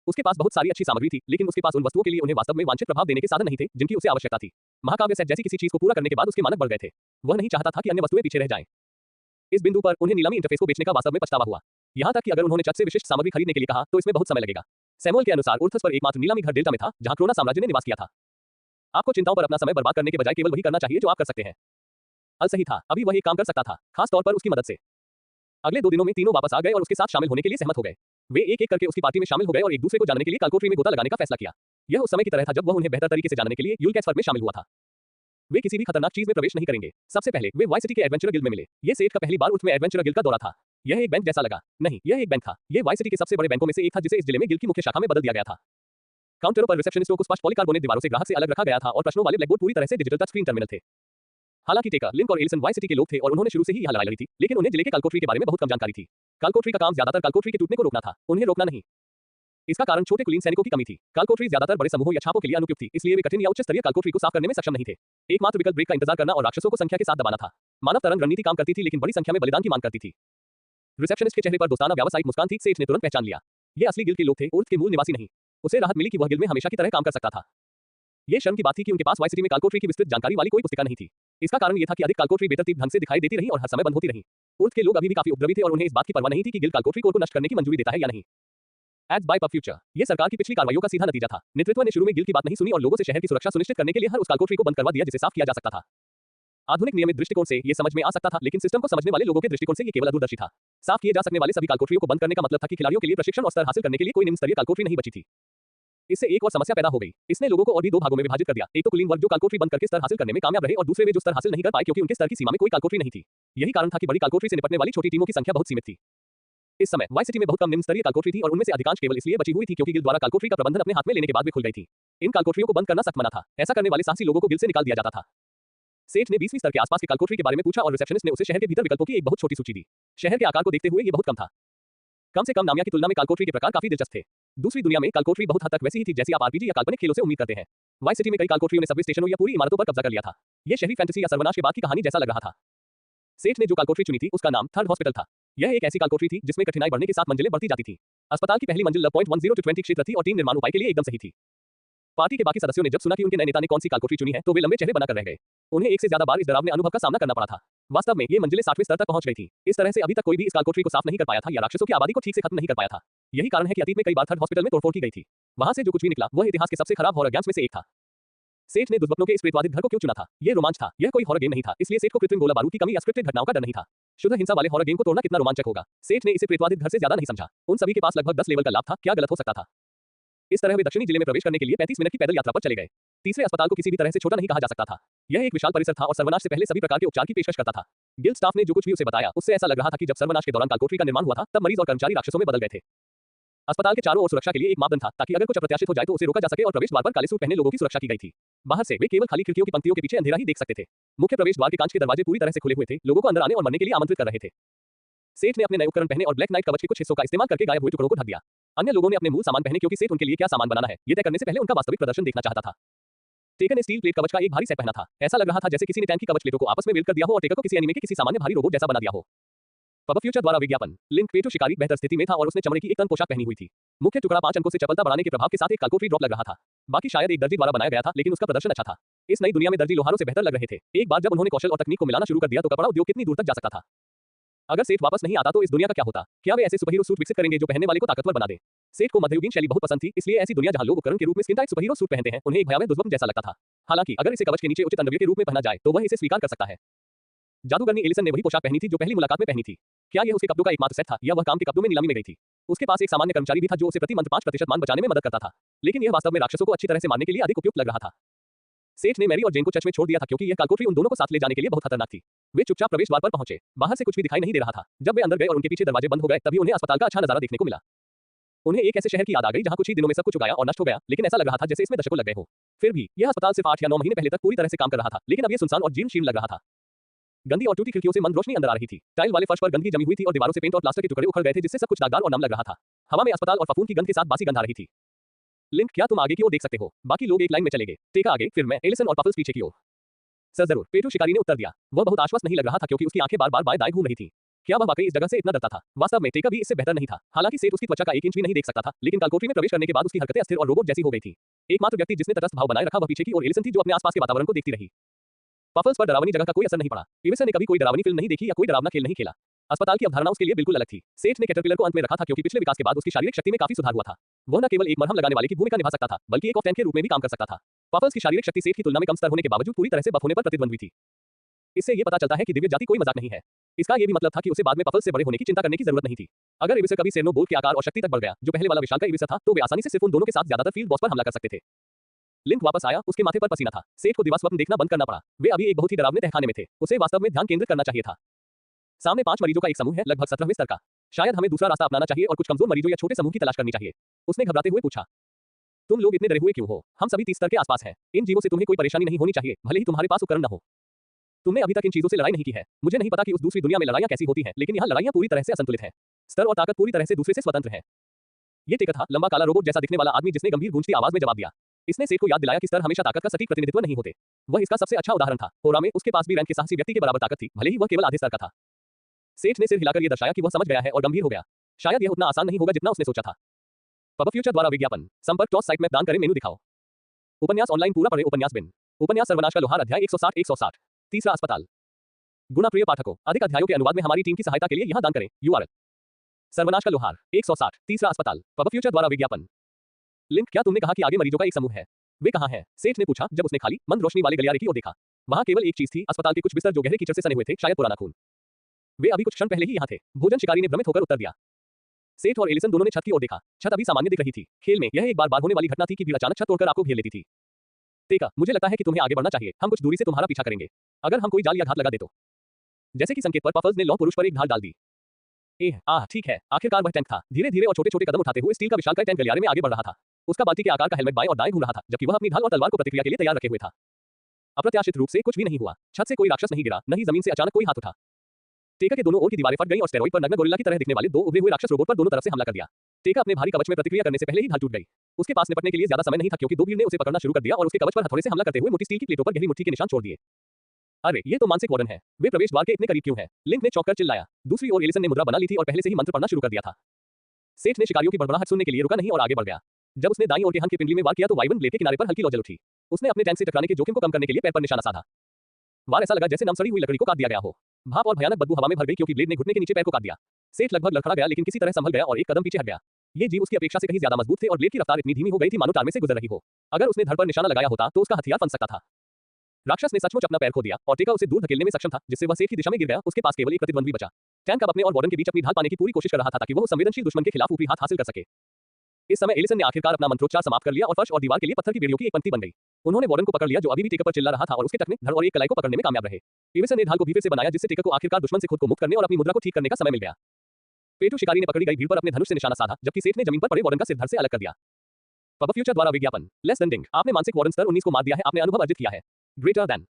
उसके पास बहुत सारी अच्छी सामग्री थी, लेकिन उसके पास उन वस्तुओं के लिए उन्हें वास्तव में वांछित प्रभाव देने के साधन नहीं थे जिनकी उसे आवश्यकता थी। महाकाव्य सेट जैसी किसी चीज को पूरा करने के बाद उसके मानक बढ़ गए थे। वह नहीं चाहता था कि अन्य वस्तुएं पीछे रह जाएं। इस बिंदु पर उन्हें नीलामी इंटरफेस को बेचने का वास्तव में पछतावा हुआ। यहाँ तक कि अगर उन्होंने चट से विशिष्ट सामग्री खरीदने के लिए कहा तो इसमें बहुत समय लगेगा। सैमुअल के अनुसार उर्थस पर एकमात्र नीलामी घर डेल्टा में था, जहाँ क्रोना साम्राज्य ने निवास किया था। आपको चिंताओं पर अपना समय बर्बाद करने के बजाय केवल वही करना चाहिए जो आप कर सकते हैं। अल सही था, अभी वह एक काम कर सकता था, खास तौर पर उसकी मदद से। अगले 2 दिनों में तीनों वापस आ गए और उसके साथ शामिल होने के लिए सहमत हो गए। वे एक एक करके उसकी पार्टी में शामिल हो गए और एक दूसरे को जानने के लिए कालकोटरी में गोता लगाने का फैसला किया। यह उस समय की तरह था जब वह उन्हें बेहतर तरीके से जानने के लिए यूलकैट्स फर्म में शामिल हुआ था। वे किसी भी खतरनाक चीज में प्रवेश नहीं करेंगे। सबसे पहले वे वाई सिटी के एडवेंचर गिल्ड में मिले। ये सेठ का पहली बार उर्फ में एडवेंचर गिल्ड का दौरा था। यह एक बैंक जैसा लगा। नहीं, यह एक बैंक था। यह वाई सिटी के सबसे बड़े बैंकों में से एक था, जिसे इस जिले में गिल्ड की मुख्य शाखा में बदल दिया गया था। काउंटरों पर रिसेप्शनिस्टों को स्पष्ट पॉलीकार्बोनेट दीवारों से ग्राहक से अलग रखा गया था और प्रश्नों वाले ब्लैकबोर्ड पूरी तरह से डिजिटल टच स्क्रीन टर्मिनल थे। हालांकि टेकर, लिंक और एलिसन वाई सिटी के लोग थे और उन्होंने शुरू से ही यहां लड़ाई लड़ी थी, लेकिन उन्हें जिले के कालकोटरी के बारे में बहुत कम जानकारी थी। कालकोटरी का काम ज्यादातर कालकोटरी के टूटने को रोकना था, उन्हें रोकना नहीं। इसका कारण छोटे कुलीन सैनिकों की कमी थी। कालकोटरी ज्यादातर बड़े समूहों या छापों के लिए अनुपयुक्त थी, इसलिए वे कठिन या उच्च स्तरीय कालकोटरी को साफ करने में सक्षम नहीं थे। एकमात्र विकल्प ब्रेक का इंतजार करना और राक्षसों को संख्या के साथ दबाना था। मानव तरंग रणनीति काम करती थी, लेकिन बड़ी संख्या में बलिदान की मांग करती थी। रिसेप्शनिस्ट के चेहरे पर दोस्ताना व्यावसायिक मुस्कान थी। सेठ ने तुरंत पहचान लिया, ये असली गिल्ड के लोग थे, उर्थ के मूल निवासी नहीं। उसे राहत मिली कि वह गिल्ड में हमेशा की तरह काम कर सकता था। ये शर्म की बात थी कि उनके पास वाई सिटी में कालकोटरी की विस्तृत जानकारी वाली कोई पुस्तिका नहीं थी। इसका कारण यह था कि अधिक कालकोटरी बेतरतीब ढंग से दिखाई देती रही और हर समय बंद होती रही। उर्थ के लोग अभी भी काफी उपद्रवी थे और उन्हें इस बात की परवाह नहीं थी कि गिल्ड कालकोटरी कोर को नष्ट करने की मंजूरी देता है या नहीं। Ads by pub future. ये सरकार की पिछली कार्रवाइयों का सीधा नतीजा था। नेतृत्व ने शुरू में गिल्ड की बात नहीं सुनी और लोगों से शहर की सुरक्षा सुनिश्चित करने के लिए हर उस कालकोटरी को बंद करवा दिया जिसे साफ किया जा सकता था। आधुनिक नियमित दृष्टिकोण से ये समझ में आ सकता था, लेकिन सिस्टम को समझने वाले लोगों के दृष्टिकोण से ये केवल अदूरदर्शी था। साफ किए जा सकने वाले सभी कालकोटरियों को बंद करने का मतलब था कि खिलाड़ियों के लिए प्रशिक्षण और स्तर हासिल करने के लिए कोई निम्न स्तरीय कालकोटरी नहीं बची थी। इससे एक और समस्या पैदा हो गई। इसने लोगों को और भी 2 भागों में विभाजित कर दिया। एक तो कुलीन वर्ग जो कालकोटरी बंद करके स्तर हासिल करने में कामयाब रहे और दूसरे वे जो स्तर हासिल नहीं कर पाए क्योंकि उनके स्तर की सीमा में कोई कालकोटरी नहीं थी। यही कारण था कि बड़ी कालकोटरी से निपटने वाली छोटी टीमों की संख्या बहुत सीमित थी। इस समय वाई सिटी में बहुत कम निम्न स्तरीय कालकोटरी थी और उनमें से अधिकांश केवल इसलिए बची हुई थी क्योंकि गिल्ड द्वारा कालकोटरी का प्रबंधन अपने हाथ में लेने के बाद वे खुल गई थी। इन कालकोटरियों को बंद करना सख्त मना था। ऐसा करने वाले साहसी लोगों को गिल्ड से निकाल दिया जाता था। सेठ ने 20वीं स्तर के आसपास के कालकोटरी के बारे में पूछा और रिसेप्शनिस्ट ने उसे शहर के भीतर विकल्पों की एक बहुत छोटी सूची दी। शहर के आकार को देखते हुए ये बहुत कम था। कम से कम नामिया की तुलना में कालकोटरी के प्रकार काफी दिलचस्प थे। दूसरी दुनिया में कालकोटरी बहुत हद तक वैसी ही थी जैसी आप आरपीजी या काल्पनिक खेलों से उम्मीद करते हैं। वाई सिटी में कई कालकोटरियों ने सबवे स्टेशनों या पूरी इमारतों पर कब्जा कर लिया था। यह शहरी फैंटेसी या सर्वनाश के बाद की कहानी जैसा लग रहा था। सेठ ने जो कालकोटरी चुनी थी उसका नाम थर्ड हॉस्पिटल था। यह एक ऐसी कालकोटरी थी जिसमें कठिनाई बढ़ने के साथ मंजिलें बढ़ती जाती थी। अस्पताल की पहली मंजिल L.10-20 क्षेत्र थी और टीम निर्माण उपाय के लिए एकदम सही थी। पार्टी के बाकी सदस्यों ने जब सुना कि उनके नए नेता ने कौन सी कालकोटरी चुनी है तो वे लंबे चेहरे बनाकर रह गए। उन्हें एक से ज्यादा बार इस डरावने अनुभव का सामना करना पड़ा था। वास्तव में ये मंजिलें 60वें स्तर तक पहुंच गई थी। इस तरह से अभी तक कोई भी इस कालकोटरी को साफ नहीं कर पाया था या राक्षसों की आबादी को ठीक से खत्म नहीं कर पाया था। यही कारण है कि अतीत में कई बार थर्ड हॉस्पिटल में तोड़फोड़ की गई थी। वहां से जो कुछ भी निकला वह इतिहास के सबसे खराब हॉरर गेम्स में से एक था। सेठ ने दुष्स्वप्नों के इस प्रेतवादित घर को क्यों चुना था? यह रोमांच था, यह कोई हॉरर गेम नहीं था। इसलिए सेठ को कृत्रिम गोला बारूद की कमी या स्क्रिप्टेड घटनाओं का डर नहीं था। शुद्ध हिंसा वाले हॉरर गेम को तोड़ना कितना रोमांचक होगा। सेठ ने इसे प्रेतवादित घर से ज्यादा नहीं समझा। उन सभी के पास लगभग 10 लेवल का लाभ था, क्या गलत हो सकता था? इस तरह वे दक्षिणी जिले में प्रवेश करने के लिए 35 मिनट की पैदल यात्रा पर चले गए। तीसरे अस्पताल को किसी भी तरह से छोटा नहीं कहा जा सकता था। यह एक विशाल परिसर था और सर्वनाश से पहले सभी प्रकार के उपचार की पेशकश करता था। गिल्ड स्टाफ ने जो कुछ भी उसे बताया उससे ऐसा लग रहा था कि जब सर्वनाश के दौरान कालकोटरी का निर्माण हुआ था तब मरीज और कर्मचारी राक्षसों में बदल गए थे। अस्पताल के चारों ओर सुरक्षा के लिए एक मापदंड था ताकि अगर कुछ अप्रत्याशित हो जाए तो उसे रोका जा सके और प्रवेश द्वार पर काले सूट पहने लोगों की सुरक्षा की गई थी। बाहर से वे केवल खाली खिड़कियों की पंक्तियों के पीछे अंधेरा ही देख सकते थे। मुख्य प्रवेश द्वार के कांच के दरवाजे पूरी तरह से खुले हुए थे, लोगों को अंदर आने और मरने के लिए आमंत्रित कर रहे थे। सेठ ने अपने नए उपकरण पहने और ब्लैक नाइट कवच के कुछ हिस्सों का इस्तेमाल करके गायब हुए टुकड़ों को ढक दिया। अन्य लोगों ने अपने मूल सामान पहने क्योंकि सेठ उनके लिए क्या सामान बनाना है, ये तय करने से पहले उनका वास्तविक प्रदर्शन देखना चाहता था। टेकर ने स्टील प्लेट कवच का एक भारी सेट पहना था। ऐसा लग रहा था जैसे किसी ने टैंक की कवच प्लेटों को आपस में वेल्ड कर दिया हो और टेकर को किसी एनीमे के किसी सामान्य भारी रोबोट जैसा बना दिया हो। पब फ्यूचर द्वारा विज्ञापन। लिंक पेटू शिकारी बेहतर स्थिति में था और उसने चमड़े की एक तन पोशाक पहनी हुई थी। मुख्य टुकड़ा 5 अंकों से चपलता बढ़ाने के प्रभाव के साथ एक काल्कोट्री ड्रॉप लग रहा था। बाकी शायद एक दर्जी द्वारा बनाया गया था, लेकिन उसका प्रदर्शन अच्छा था। इस नई दुनिया में दर्जी लोहारों से बेहतर लग रहे थे। एक बार जब उन्होंने कौशल और तकनीक को मिलाना शुरू कर दिया तो कपड़ा उद्योग कितनी दूर तक जा सकता था। अगर सेठ वापस नहीं आता तो इस दुनिया का क्या होता? क्या वे ऐसे सुपरहीरो सूट विकसित करेंगे जो पहनने वाले को ताकतवर बना दे? सेठ को मध्ययुगीन शैली बहुत पसंद थी, इसलिए ऐसी दुनिया जहां लोग उपकरण के रूप में स्किन टाइट सुपरहीरो सूट पहनते हैं, उन्हें एक भयावह दुष्मन जैसा लगता था। हालांकि अगर इसे कवच के नीचे उचित अंडरवियर के रूप में पहना जाए तो वह इसे स्वीकार कर सकता है। जादूगरनी एलिसन ने वही पोशाक पहनी थी जो पहली मुलाकात में पहनी थी। क्या यह उसके कपड़ों का एकमात्र सेट था या वह काम के कपड़ों में नीलामी में गई थी? उसके पास एक सामान्य कर्मचारी भी था जो उसे प्रति मंथ 5% मान बचाने में मदद करता था, लेकिन यह वास्तव में राक्षसों को अच्छी तरह से मारने के लिए अधिक उपयुक्त लग रहा था। सेठ ने मैरी और जेन को चर्च में छोड़ दिया था क्योंकि यह काल्कोट्री उन दोनों को साथ ले जाने के लिए बहुत खतरनाक थी। वे चुपचाप प्रवेश द्वार पर पहुंचे। बाहर से कुछ भी दिखाई नहीं दे रहा था। जब वे अंदर गए और उनके पीछे दरवाजे बंद हो गए, तभी उन्हें अस्पताल का अच्छा नजारा देखने को मिला। उन्हें एक ऐसे शहर की याद आ गई जहां कुछ ही दिनों में सब कुछ उगाया और नष्ट हो गया, लेकिन ऐसा लग रहा था जैसे इसमें दशकों लग गए हो। फिर भी यह अस्पताल सिर्फ 8 या 9 महीने पहले तक पूरी तरह से काम कर रहा था, लेकिन अब यह सुनसान और जीर्ण-शीर्ण लग रहा था। गंदी और टूटी खिड़कियों से मंद रोशनी अंदर आ रही थी। टाइल वाले फर्श पर गंदगी जमी हुई थी और दीवारों से पेंट और प्लास्टर के टुकड़े उखड़ गए थे, जिससे सब कुछ दागदार और नम लग रहा था। हवा में अस्पताल और फफूंद की गंध के साथ बासी गंध आ रही थी। लिंक, क्या तुम आगे की ओर देख सकते हो? बाकी लोग एक लाइन में चले गए। टेका आगे, फिर मैं, एलिसन और पफल्स पीछे की ओर। सर जरूर, पेटू शिकारी ने उत्तर दिया। वह बहुत आश्वस्त नहीं लग रहा था क्योंकि उसकी आंखें बार-बार बाएं दाएं घूम रही थी। क्या वह वाकई इस जगह से इतना डरता था? वास्तव में टेका भी इससे बेहतर नहीं था। हालांकि सेठ उसकी त्वचा का 1 इंच भी नहीं देख सकता था, लेकिन काल्कोट्री में प्रवेश करने के बाद उसकी हरकतें अस्थिर और रोबोट जैसी हो गई थी। एकमात्र व्यक्ति जिसने तटस्थ भाव बनाए रखा वह पीछे की ओर एलिसन थी, जो अपने आसपास के वातावरण को देखती रही। पफल्स पर डरावनी जगह का कोई असर नहीं पड़ा। एलिसन ने कभी कोई डरावनी फिल्म नहीं देखी या कोई डरावना खेल नहीं खेला। अस्पताल की अवधारणा उसके लिए बिल्कुल अलग थी। सेठ ने कैटरपिलर को अंत में रखा था क्योंकि पिछले विकास के बाद उसकी शारीरिक शक्ति में काफी सुधार हुआ था। वह न केवल एक मरहम लगाने वाले की भूमिका निभा सकता था, बल्कि एक ऑफ-टैंक के रूप में भी काम कर सकता था। पफल्स की शारीरिक शक्ति सेठ की तुलना में कम स्तर होने के बावजूद पूरी तरह से बफ होने पर प्रतिद्वंद्वी थी। इससे ये पता चलता है कि दिव्य जाति कोई मजाक नहीं है। इसका ये भी मतलब था कि उसे बाद में पफल्स से बड़े होने की चिंता करने की जरूरत नहीं थी। अगर इविसर कभी सेनो बोल्ट के आकार और शक्ति तक बढ़ गया, जो पहले वाला विशालकाय इविसर था, तो वे आसानी से सिर्फ उन दोनों के साथ ज्यादातर फील्ड बॉस पर हमला कर सकते थे। लिंक वापस आया, उसके माथे पर पसीना था। सेठ को दिवा स्वप्न देखना बंद करना पड़ा। वे अभी एक बहुत ही डरावने तहखाने में थे। उसे वास्तव में ध्यान केंद्रित करना चाहिए था। सामने 5 मरीजों का एक समूह है, लगभग 17वें स्तर का। शायद हमें दूसरा रास्ता अपनाना चाहिए और कुछ कमजोर मरीजों या छोटे समूह की तलाश करनी चाहिए। उसने घबराते हुए पूछा, तुम लोग इतने डरे हुए क्यों हो? हम सभी 30 स्तर के आसपास हैं। इन जीवों से तुम्हें कोई परेशानी नहीं होनी चाहिए, भले ही तुम्हारे पास उपकरण न हो। तुमने अभी तक इन चीजों से लड़ाई नहीं की है। मुझे नहीं पता कि उस दूसरी दुनिया में लड़ाइयां कैसी होती हैं, लेकिन यहाँ लड़ाइयां पूरी तरह से असंतुलित हैं। स्तर और ताकत पूरी तरह से दूसरे से स्वतंत्र है। ये टेकर था, लंबा काला रोबोट जैसा दिखने वाला आदमी जिसने गंभीर गूंजती आवाज में जवाब दिया। इसने सेठ को याद दिलाया कि स्तर हमेशा ताकत का सटीक प्रतिनिधित्व नहीं होते। वह इसका सबसे अच्छा उदाहरण था। होरा में उसके पास भी रैंक के साहसी व्यक्ति के बराबर ताकत थी, भले ही वह केवल आधे स्तर का था। सेठ ने सिर हिलाकर यह दर्शाया कि वह समझ गया है और गंभीर हो गया। शायद यह उतना आसान नहीं होगा जितना उसने सोचा था। पब फ्यूचर द्वारा विज्ञापन। संपर्क टॉस साइट में दान करें, मेनू दिखाओ। उपन्यास ऑनलाइन पूरा पढ़े। उपन्यास बिन। उपन्यास सर्वनाश का लोहार, अध्याय 160। तीसरा अस्पताल। गुना प्रिय पाठकों, अधिक अध्यायों के अनुवाद में हमारी टीम की सहायता के लिए यहाँ दान करें। URL। सर्वनाश का लोहार 160। तीसरा अस्पताल। पब फ्यूचर द्वारा विज्ञापन। लिंक, क्या तुमने कहा कि आगे मरीजों का एक समूह है? वे कहाँ हैं? सेठ ने पूछा जब उसने खाली मंद रोशनी वाले गलियारे की ओर देखा। वहाँ केवल एक चीज थी, अस्पताल के कुछ बिस्तर जो गहरे कीचड़ से सने हुए थे, शायद पुराना खून। वे अभी कुछ क्षण पहले ही यहाँ थे। भोजन शिकारी ने भ्रमित होकर उत्तर दिया। सेठ और एलिसन दोनों ने छत की ओर देखा। छत अभी सामान्य दिख रही थी। खेल में यह एक बार होने वाली घटना थी कि भीड़ अचानक छत तोड़कर आपको घेर लेती थी। टेका, मुझे लगता है कि तुम्हें आगे बढ़ना चाहिए। हम कुछ दूरी से तुम्हारा पीछा करेंगे। अगर हम कोई जाल या घात लगा दे तो। जैसे कि संकेत पर पफल्स ने लौह पुरुष पर एक ढाल डाल दी। ठीक है। आखिरकार वह टैंक था। धीरे-धीरे और छोटे-छोटे कदम उठाते हुए स्टील का विशालकाय टैंक गलियारे में आगे बढ़ रहा था। उसका बाल्टी के आकार का हेलमेट बाएं और दाएं घूम रहा था, जबकि वह अपनी ढाल और तलवार को प्रतिक्रिया के लिए तैयार रखे हुए था। अप्रत्याशित रूप से कुछ भी नहीं हुआ। छत से कोई राक्षस नहीं गिरा, न ही जमीन से अचानक कोई हाथ उठा। टेका के दोनों ओर की दीवारें फट गईं और स्टेरॉइड पर नग्न गोरिल्ला की तरह दिखने वाले 2 उभरे हुए राक्षस रोबोट पर दोनों तरफ से हमला कर दिया। टेका अपने भारी कवच में प्रतिक्रिया करने से पहले ही ढाल टूट गई। उसके पास निपटने के लिए ज्यादा समय नहीं था क्योंकि 2 भीड़ ने उसे पकड़ना शुरू कर दिया और उसके कवच पर हथौड़े से हमला करते हुए मोटी स्टील की प्लेटों पर गहरी मुट्ठी के निशान छोड़ दिए। अरे, ये तो मानसिक वार्डन है। वे प्रवेश द्वार के इतने करीब क्यों हैं? लिंक ने चौंक कर चिल्लाया। दूसरी ओर एलिसन ने मुद्रा बना ली थी और पहले से ही मंत्र पढ़ना शुरू कर दिया था। सेठ ने शिकारियों की बड़बड़ाहट सुनने के लिए रुका नहीं और आगे बढ़ गया। जब उसने दाईं ओर के हन की पिंडली में वार किया तो वाइवन ब्लेड के किनारे पर हल्की लौ जल उठी। उसने अपने टैंक से टकराने के जोखिम को कम करने के लिए पैर पर निशाना साधा। वार ऐसा लगा जैसे नम सड़ी हुई लकड़ी को काट दिया गया हो। भाप और भयानक बदबू हवा में भर गई क्योंकि ब्लेड ने घुटने के नीचे पैर को काट दिया। सेठ लगभग लड़खड़ा गया, लेकिन किसी तरह संभल गया और एक कदम पीछे हट गया। ये जीव उसकी अपेक्षा से कहीं ज्यादा मजबूत थे और ब्लेड की रफ्तार इतनी धीमी हो गई थी मानो तार में से गुजर रही हो। अगर उसने धड़ पर निशाना लगाया होता तो उसका हथियार फंस सकता था। राक्षस ने सचमुच अपना पैर खो दिया और टेका उसे दूर धकेलने में सक्षम था, जिससे वह सेठ की दिशा में गिर गया। उसके पास केवल एक प्रतिद्वंद्वी बचा। टैंक अब अपने और वार्डन के बीच अपनी ढाल पाने की पूरी कोशिश कर रहा था ताकि वह उस संवेदनशील दुश्मन के खिलाफ ऊपरी हाथ हासिल कर सके। इस समय एलिसन ने आखिरकार अपना मंत्रोच्चार समाप्त कर लिया और फर्श और दीवार के लिए पत्थर की बेड़ियों की एक पंक्ति बन गई। उन्होंने वार्डन को पकड़ लिया जो अभी भी टेका पर चिल्ला रहा था और उसके टखने, धड़ और एक कलाई को पकड़ने में कामयाब रहे। एलिसन ने ढाल को भी फिर से बनाया जिससे टेका को आखिरकार दुश्मन से खुद को मुक्त करने और अपनी मुद्रा को ठीक करने का समय मिल गया। पेटू शिकारी ने पकड़ी गई भीड़ पर अपने धनुष से निशाना साधा, जबकि सेठ ने जमीन पर पड़े वार्डन का सिर धड़ से अलग कर दिया। पब फ्यूचर द्वारा विज्ञापन लेस देन डिंग। आपने मानसिक वार्डन स्तर 19 को मार दिया है, आपने अनुभव अर्जित किया है। Greater than.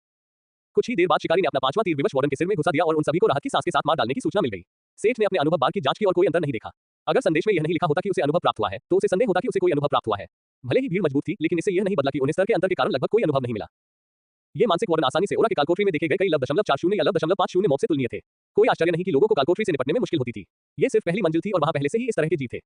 कुछ ही देर बाद शिकारी ने अपना 5वां तीर विवश वार्डन के सिर में घुसा दिया और उन सभी को राहत की सांस के साथ मार डालने की सूचना मिल गई। सेठ ने अपने अनुभव बार की जांच की और कोई अंतर नहीं देखा। अगर संदेश में यह नहीं लिखा होता कि उसे अनुभव प्राप्त हुआ है, तो उसे संदेह होता कि उसे कोई अनुभव प्राप्त हुआ है। भले ही भीड़ मजबूत थी, लेकिन इससे यह नहीं बदला कि उन्हें स्तर के अंतर के कारण लगभग कोई अनुभव नहीं मिला। ये मानसिक वार्डन आसानी से ओरा के कालकोठरी में देखे गए कई .40 या .50 मॉब से तुलनीय थे। कोई आश्चर्य नहीं कि लोगों को कालकोठरी से निपटने में मुश्किल होती थी। ये सिर्फ पहली मंजिल थी और वहां पहले से ही इस तरह के जीव थे।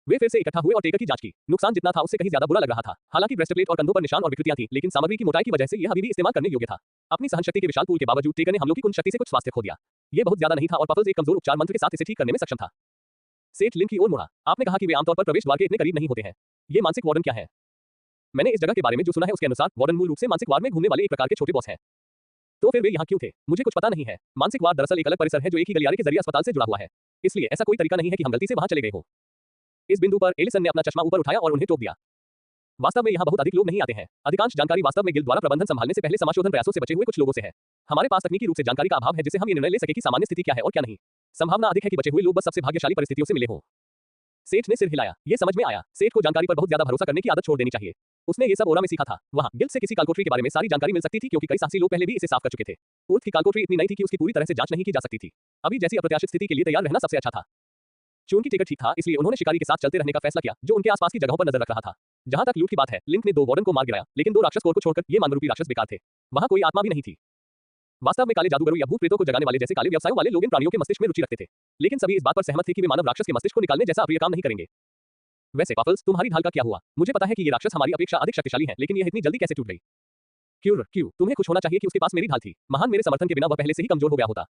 वे फिर से इकट्ठा हुए और टेकर की जांच की। नुकसान जितना था उससे कहीं ज्यादा बुरा लग रहा था। हालांकि ब्रेस्टप्लेट और कंधों पर निशान और विकृतियां थीं, लेकिन सामग्री की मोटाई की वजह से यह अभी भी इस्तेमाल करने योग्य था। अपनी सहनशक्ति के विशाल पूल के बावजूद टेकर ने हमलों की कुंज शक्ति से कुछ स्वास्थ्य खो दिया। ये बहुत ज्यादा नहीं था और पफल्स एक कमजोर उपचार मंत्र के साथ इसे ठीक करने में सक्षम था। सेठ लिन की ओर मुड़ा। आपने कहा कि वे आमतौर पर प्रवेश द्वार के इतने करीब नहीं होते हैं। ये मानसिक वार्डन क्या है? मैंने इस जगह के बारे में जो सुना है उसके अनुसार वार्डन मूल रूप से मानसिक वार्ड में घूमने वाले एक प्रकार के छोटे बॉस हैं। तो फिर वे यहाँ क्यों थे? मुझे कुछ पता नहीं है। मानसिक वार्ड दरअसल एक अलग परिसर है जो एक ही गलियारे के जरिए अस्पताल से जुड़ा हुआ है। इसलिए ऐसा कोई तरीका नहीं है कि हम गलती से वहां चले गए हो। इस बिंदु पर एलिसन ने अपना चश्मा ऊपर उठाया और उन्हें टोक दिया। वास्तव में यहाँ बहुत अधिक लोग नहीं आते हैं। अधिकांश जानकारी वास्तव में गिल्ड द्वारा प्रबंधन संभालने से पहले समाशोधन प्रयासों से बचे हुए कुछ लोगों से है। हमारे पास तकनीकी रूप से जानकारी का अभाव है जिससे हम ये निर्णय ले सके कि सामान्य स्थिति क्या है और क्या नहीं। संभावना अधिक है कि बचे हुए लोग बस सबसे भाग्यशाली परिस्थितियों से मिले हों। सेठ ने सिर हिलाया। ये समझ में आया। सेठ को जानकारी पर बहुत ज्यादा भरोसा करने की आदत छोड़ देनी चाहिए। उसने ये सब ओरा में सीखा था। वहाँ गिल्ड से किसी कालकोठरी के बारे में सारी जानकारी मिल सकती थी क्योंकि कई साहसी लोग पहले भी इसे साफ कर चुके थे। उर्थ की कालकोठरी इतनी नई थी कि उसकी पूरी तरह से जांच नहीं की जा सकती थी। अभी जैसी अप्रत्याशित स्थिति के लिए तैयार रहना सबसे अच्छा था। चूंकि टिकट ठीक था, इसलिए उन्होंने शिकारी के साथ चलते रहने का फैसला किया जो उनके आसपास की जगहों पर नजर रख रहा था। जहां तक लूट की बात है, लिंक ने 2 वार्डन को मार गिराया, लेकिन 2 राक्षस कोर को छोड़कर ये मानवरूपी राक्षस बेकार थे। वहां कोई आत्मा भी नहीं थी। वास्तव में काले जादूगरों या भूत प्रेतों को जगाने वाले जैसे काले व्यवसायों वाले लोग इन प्राणियों के मस्तिष्क में रुचि रखते थे। लेकिन सभी इस बात पर सहमत थे कि वे मानव राक्षस के मस्तिष्क को निकालने जैसा अप्रिय काम नहीं करेंगे। वैसे पफल्स, तुम्हारी ढाल का क्या हुआ? मुझे पता है कि ये राक्षस हमारी अपेक्षा अधिक शक्तिशाली हैं, लेकिन यह इतनी जल्दी कैसे टूट गई? क्यों? तुम्हें खुश होना चाहिए कि उसके पास मेरी ढाल थी। महान, मेरे समर्थन के बिना वह पहले से ही कमजोर हो गया होता।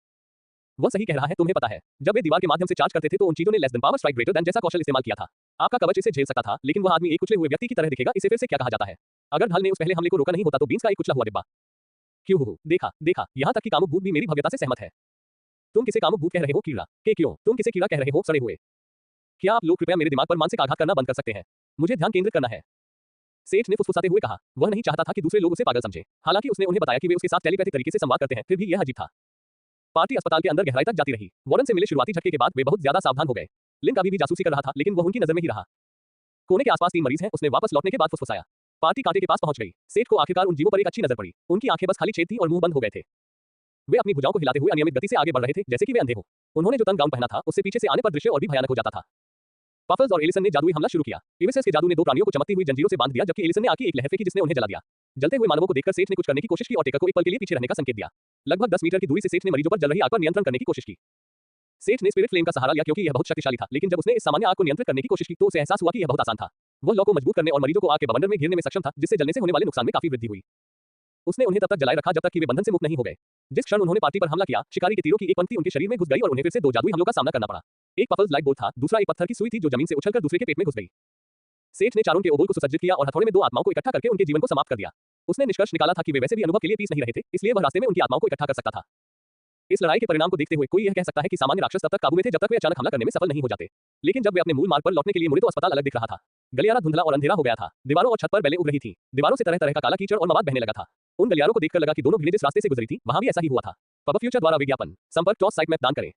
वह सही कह रहा है, तुम्हें पता है। जब वे दीवार के माध्यम से चार्ज करते थे तो उन चीजों ने less than power strike greater than जैसा कौशल इस्तेमाल किया था। आपका कवच इसे झेल सकता था, लेकिन वह आदमी एक कुचले हुए व्यक्ति की तरह दिखेगा। इसे फिर से क्या कहा जाता है? अगर ढाल ने उस पहले हमले को रोका नहीं होता तो बीन्स का एक कुचला हुआ डिब्बा। क्यों? देखा, यहाँ तक कि कामुक भूत भी मेरी भव्यता से सहमत है। तुम किसे कामुक भूत कह रहे हो? कीड़ा के क्यों? तुम किसे कीड़ा कह रहे हो? सड़े हुए। क्या आप लोग कृपया मेरे दिमाग पर मानसिक आघात करना बंद कर सकते हैं? मुझे ध्यान केंद्रित करना है। सेठ ने फुसफुसाते हुए कहा। वह नहीं चाहता था कि दूसरे लोग उसे पागल समझे। हालांकि उसने उन्हें बताया कि वे उसके साथ टेलीपैथिक तरीके से संवाद करते हैं, फिर भी यह अजीब था। पार्टी अस्पताल के अंदर गहराई तक जाती रही। वार्डन से मिले शुरुआती झटके के बाद वे बहुत ज्यादा सावधान हो गए। लिंक अभी भी जासूसी कर रहा था, लेकिन वह उनकी नजर में ही रहा। कोने के आसपास 3 मरीज हैं, उसने वापस लौटने के बाद फुसफुसाया। पार्टी कांटे के पास पहुंच गई। सेठ को आखिरकार उन जीवों पर एक अच्छी नजर पड़ी। उनकी आंखें बस खाली छेद थी और मुंह बंद हो गए थे। वे अपनी भुजाओं को हिलाते हुए अनियमित गति से आगे बढ़ रहे थे, जैसे कि वे अंधे हो। उन्होंने जो तंग गाउन पहना था, उससे पीछे से आने पर दृश्य और भी भयानक हो जाता था। पफल्स और एलिसन ने जादुई हमला शुरू किया। इविसेस के जादू ने 2 प्राणियों को चमकती हुई जंजीरों से बांध दिया, जबकि एलिसन ने आग की एक लहर फेंकी जिसने उन्हें जला दिया। जलते हुए मानवों को देखकर सेठ ने कुछ करने की कोशिश की और टेकर को एक पल के लिए पीछे रहने का संकेत दिया। लगभग 10 मीटर की दूरी से सेठ ने मरीजों पर जल रही आग पर नियंत्रण करने की कोशिश की। सेठ ने स्पिरिट फ्लेम का सहारा लिया क्योंकि यह बहुत शक्तिशाली था, लेकिन जब उसने इस सामान्य आग को नियंत्रित करने की कोशिश की तो उसे एहसास हुआ कि यह बहुत आसान था। वह लौ को मजबूत करने और मरीजों को आग के बवंडर में घेरने में सक्षम था, जिससे जलने से होने वाले नुकसान में काफी वृद्धि हुई। उसने उन्हें तब तक जलाए रखा जब तक कि वे बंधन से मुक्त नहीं हो गए। जिस क्षण उन्होंने पार्टी पर हमला किया, शिकारी के तीरों की एक पंक्ति उनके शरीर में घुस गई और उन्हें फिर से 2 जादुई हमलों का सामना करना पड़ा। एक पफल्स लाइट बोल्ट था, दूसरा एक पत्थर की सुई थी जो जमीन से उछलकर दूसरे के पेट में घुस गई। सेठ ने चारों के ओबोल को सुसज्जित किया और हथौड़े में 2 आत्माओं को इकट्ठा करके उनके जीवन को समाप्त कर दिया। उसने निष्कर्ष निकाला था कि वे वैसे भी अनुभव के लिए पीस नहीं रहे थे, इसलिए वह रास्ते में उनकी आत्माओं को इकट्ठा कर सकता था। इस लड़ाई के परिणाम को देखते हुए कोई यह कह सकता है कि सामान्य राक्षस तब तक काबू में थे जब तक वे अचानक हमला करने में सफल नहीं हो जाते। लेकिन जब वे अपने मूल मार्ग पर लौटने के लिए मुड़े तो अस्पताल अलग दिख रहा था। गलियारा धुंधला और अंधेरा हो गया था। दीवारों और छत पर बेलें उग रही थीं। दीवारों से तरह तरह का काला कीचड़ और मवाद बहने लगा था। उन गलियारों को देखकर लगा कि दोनों भीड़ें जिस रास्ते से गुजरी थी, वहां भी ऐसा ही हुआ था। पब फ्यूचर द्वारा विज्ञापन। संपर्क टॉस साइट मैप दान करें।